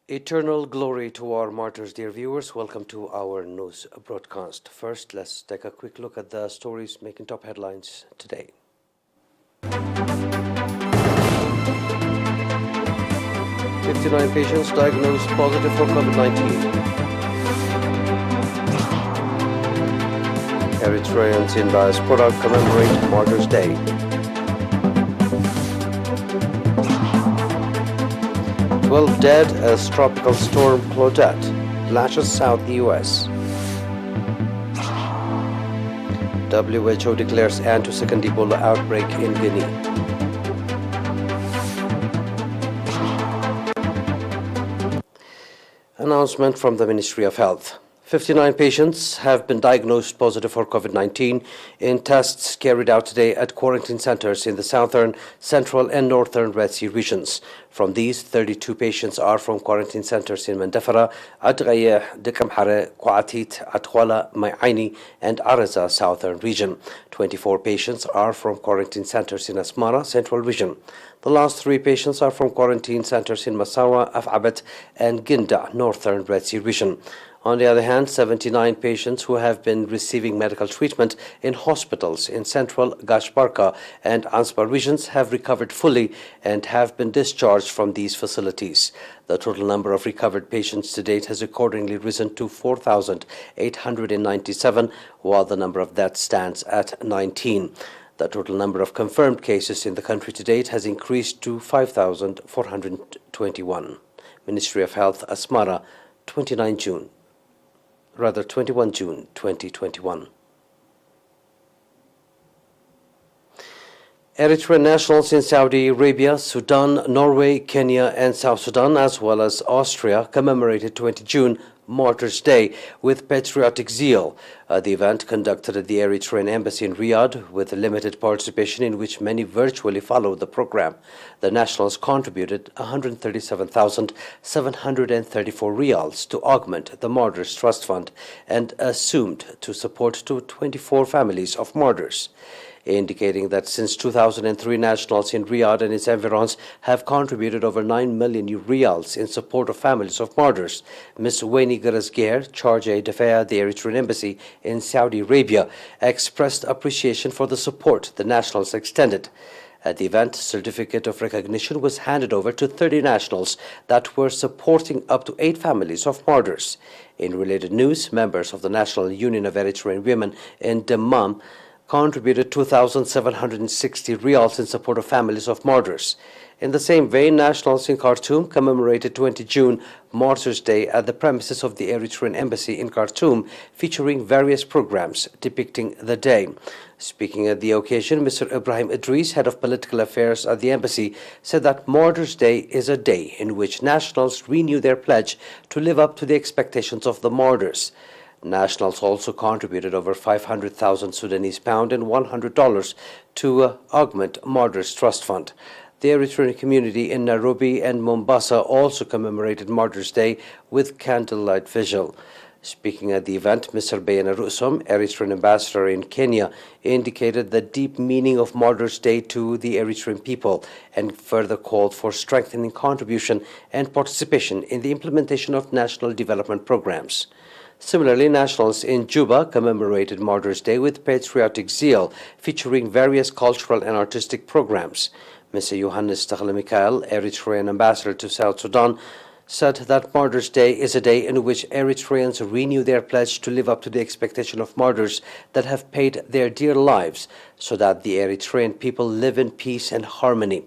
Eternal glory to our martyrs, dear viewers. Welcome to our news broadcast. First, let's take a quick look at the stories making top headlines today. 59 patients diagnosed positive for COVID-19. Eritreans in diaspora commemorate Martyrs' Day. Well, dead as tropical storm Claudette lashes south U.S. WHO declares end to second Ebola outbreak in Guinea. Announcement from the Ministry of Health. 59 patients have been diagnosed positive for COVID-19 in tests carried out today at quarantine centers in the southern, central, and northern Red Sea regions. From these, 32 patients are from quarantine centers in Mandafara, Adghaya, Dekamhare, Kwatit, Atwala, Mai'aini, and Araza southern region. 24 patients are from quarantine centers in Asmara, central region. The last 3 patients are from quarantine centers in Massawa, Af'abat, and Ginda, northern Red Sea region. On the other hand, 79 patients who have been receiving medical treatment in hospitals in central Gashbarka and Ansbar regions have recovered fully and have been discharged from these facilities. The total number of recovered patients to date has accordingly risen to 4,897, while the number of deaths stands at 19. The total number of confirmed cases in the country to date has increased to 5,421. Ministry of Health, Asmara, 21 June 2021. Eritrean nationals in Saudi Arabia, Sudan, Norway, Kenya, and South Sudan, as well as Austria, commemorated 20 June Martyrs' Day with patriotic zeal. The event, conducted at the Eritrean embassy in Riyadh, with limited participation in which many virtually followed the program. The nationals contributed 137,734 riyals to augment the Martyrs Trust Fund and assumed to support 24 families of martyrs, indicating that since 2003, nationals in Riyadh and its environs have contributed over 9 million riyals in support of families of martyrs. Ms. Weni Garazger, Charge d'Affaires at the Eritrean Embassy in Saudi Arabia, expressed appreciation for the support the nationals extended. At the event, certificate of recognition was handed over to 30 nationals that were supporting up to 8 families of martyrs. In related news, members of the National Union of Eritrean Women in Dammam contributed 2,760 riyals in support of families of martyrs. In the same vein, nationals in Khartoum commemorated 20 June Martyrs' Day at the premises of the Eritrean Embassy in Khartoum, featuring various programs depicting the day. Speaking at the occasion, Mr. Ibrahim Idris, head of political affairs at the embassy, said that Martyrs' Day is a day in which nationals renew their pledge to live up to the expectations of the martyrs. Nationals also contributed over 500,000 Sudanese pound and $100 to augment Martyrs Trust Fund. The Eritrean community in Nairobi and Mombasa also commemorated Martyrs' Day with candlelight vigil. Speaking at the event, Mr. Bayana Rusum, Eritrean ambassador in Kenya, indicated the deep meaning of Martyrs' Day to the Eritrean people and further called for strengthening contribution and participation in the implementation of national development programs. Similarly, nationals in Juba commemorated Martyrs' Day with patriotic zeal, featuring various cultural and artistic programs. Mr. Johannes Mikhail, Eritrean ambassador to South Sudan, said that Martyrs' Day is a day in which Eritreans renew their pledge to live up to the expectation of martyrs that have paid their dear lives so that the Eritrean people live in peace and harmony.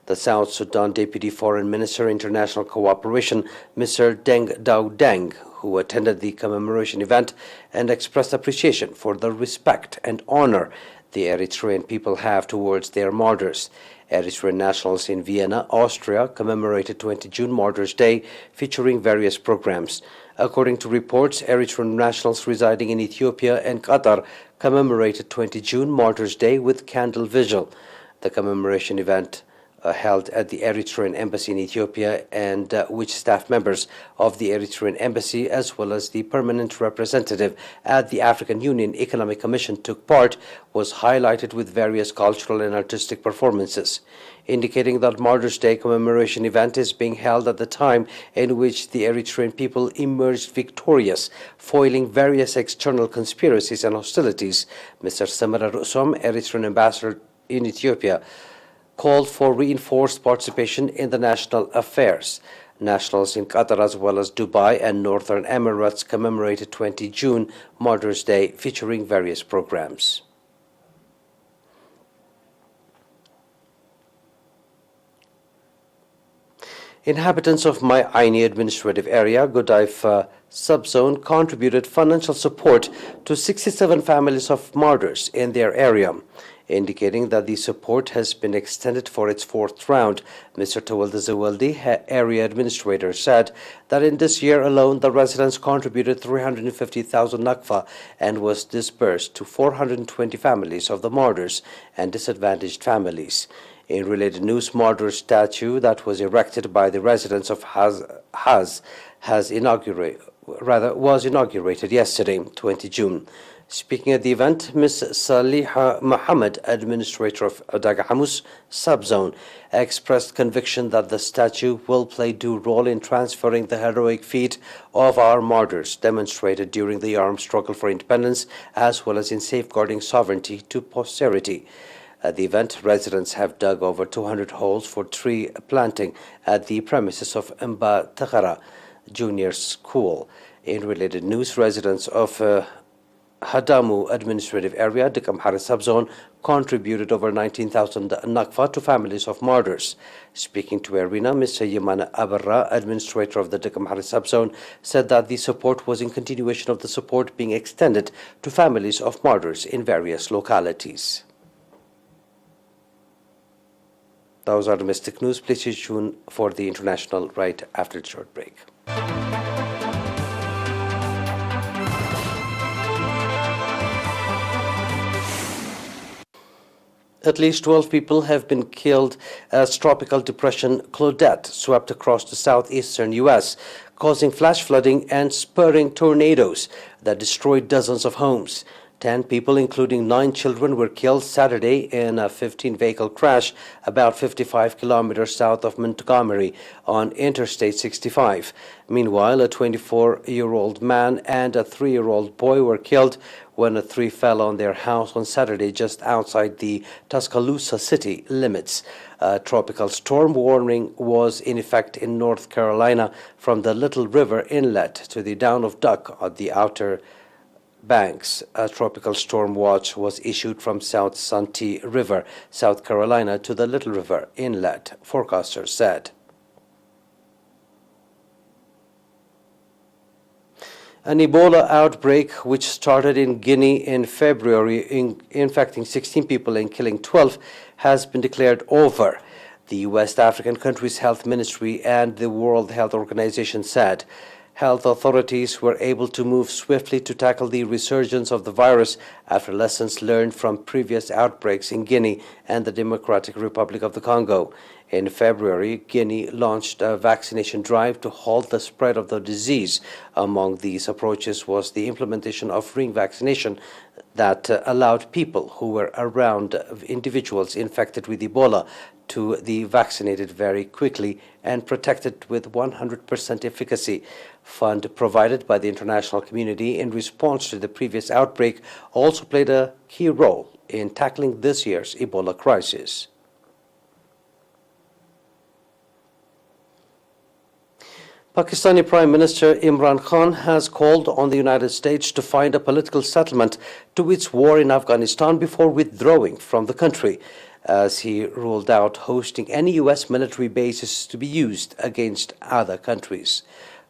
The South Sudan Deputy Foreign Minister, International Cooperation, Mr. Deng Dao Deng, who attended the commemoration event and expressed appreciation for the respect and honor the Eritrean people have towards their martyrs. Eritrean nationals in Vienna, Austria, commemorated 20 June Martyrs' Day, featuring various programs. According to reports, Eritrean nationals residing in Ethiopia and Qatar commemorated 20 June Martyrs' Day with candle vigil. The commemoration event held at the Eritrean Embassy in Ethiopia, and which staff members of the Eritrean Embassy, as well as the permanent representative at the African Union Economic Commission, took part, was highlighted with various cultural and artistic performances, indicating that Martyrs' Day commemoration event is being held at the time in which the Eritrean people emerged victorious, foiling various external conspiracies and hostilities. Mr. Samara Rusom, Eritrean ambassador in Ethiopia, called for reinforced participation in the national affairs. Nationals in Qatar as well as Dubai and Northern Emirates commemorated 20 June Martyrs' Day, featuring various programs. Inhabitants of my Aini administrative area, Godaifa subzone, contributed financial support to 67 families of martyrs in their area, indicating that the support has been extended for its fourth round. Mr. Tawalda Zawaldi, area administrator, said that in this year alone, the residents contributed 350,000 nakfa and was disbursed to 420 families of the martyrs and disadvantaged families. In related news, martyrs statue that was erected by the residents of was inaugurated yesterday, 20 June. Speaking at the event, Ms. Saliha Muhammad, administrator of Dagahamus subzone, expressed conviction that the statue will play due role in transferring the heroic feat of our martyrs demonstrated during the armed struggle for independence, as well as in safeguarding sovereignty to posterity. At the event, residents have dug over 200 holes for tree planting at the premises of Mba Takhara Junior School. In related news, residents of Hadamu administrative area, Dikamhara subzone, contributed over 19,000 nakfa to families of martyrs. Speaking to Arena, Mr. Yamana Abarra, administrator of the Dikamhara subzone, said that the support was in continuation of the support being extended to families of martyrs in various localities. Those are domestic news. Please stay tuned for the international right after the short break. At least 12 people have been killed as tropical depression Claudette swept across the southeastern U.S., causing flash flooding and spurring tornadoes that destroyed dozens of homes. 10 people, including 9 children, were killed Saturday in a 15-vehicle crash about 55 kilometers south of Montgomery on Interstate 65. Meanwhile, a 24-year-old man and a 3-year-old boy were killed when a tree fell on their house on Saturday just outside the Tuscaloosa city limits. A tropical storm warning was in effect in North Carolina from the Little River Inlet to the Down of Duck on the Outer Banks. A tropical storm watch was issued from South Santee River, South Carolina, to the Little River Inlet, forecasters said. An Ebola outbreak, which started in Guinea in February, infecting 16 people and killing 12, has been declared over. The West African country's health ministry and the World Health Organization said health authorities were able to move swiftly to tackle the resurgence of the virus after lessons learned from previous outbreaks in Guinea and the Democratic Republic of the Congo. In February, Guinea launched a vaccination drive to halt the spread of the disease. Among these approaches was the implementation of ring vaccination that allowed people who were around individuals infected with Ebola to be vaccinated very quickly and protected with 100% efficacy. Fund provided by the international community in response to the previous outbreak also played a key role in tackling this year's Ebola crisis. Pakistani Prime Minister Imran Khan has called on the United States to find a political settlement to its war in Afghanistan before withdrawing from the country, as he ruled out hosting any U.S. military bases to be used against other countries.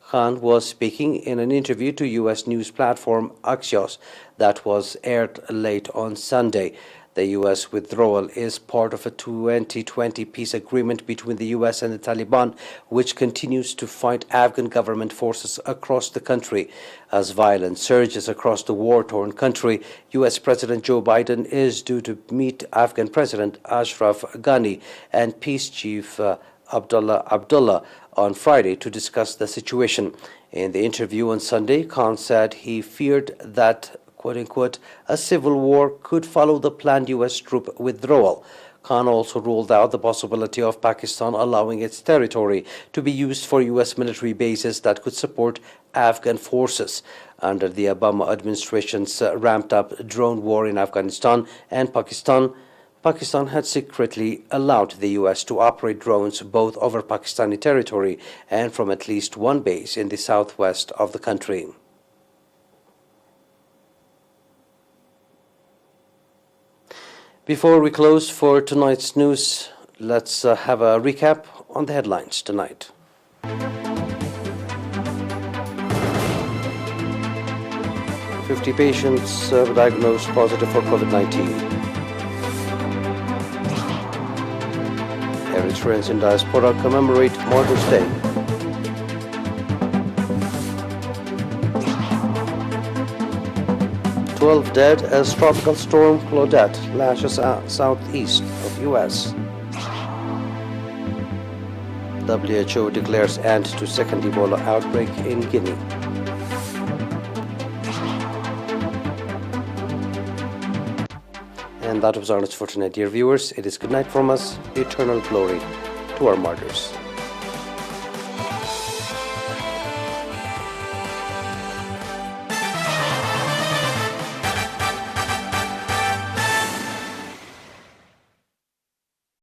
Khan was speaking in an interview to U.S. news platform Axios that was aired late on Sunday. The U.S. withdrawal is part of a 2020 peace agreement between the U.S. and the Taliban, which continues to fight Afghan government forces across the country. As violence surges across the war-torn country, U.S. President Joe Biden is due to meet Afghan President Ashraf Ghani and Peace Chief Abdullah on Friday to discuss the situation. In the interview on Sunday, Khan said he feared that quote-unquote, a civil war could follow the planned U.S. troop withdrawal. Khan also ruled out the possibility of Pakistan allowing its territory to be used for U.S. military bases that could support Afghan forces. Under the Obama administration's ramped-up drone war in Afghanistan and Pakistan had secretly allowed the U.S. to operate drones both over Pakistani territory and from at least one base in the southwest of the country. Before we close for tonight's news, let's have a recap on the headlines tonight. 50 patients diagnosed positive for COVID-19. Eritreans in diaspora commemorate Martyrs' Day. Dead as tropical storm Claudette lashes southeast of U.S. WHO declares end to second Ebola outbreak in Guinea. And that was our news for tonight, dear viewers. It is good night from us. Eternal glory to our martyrs.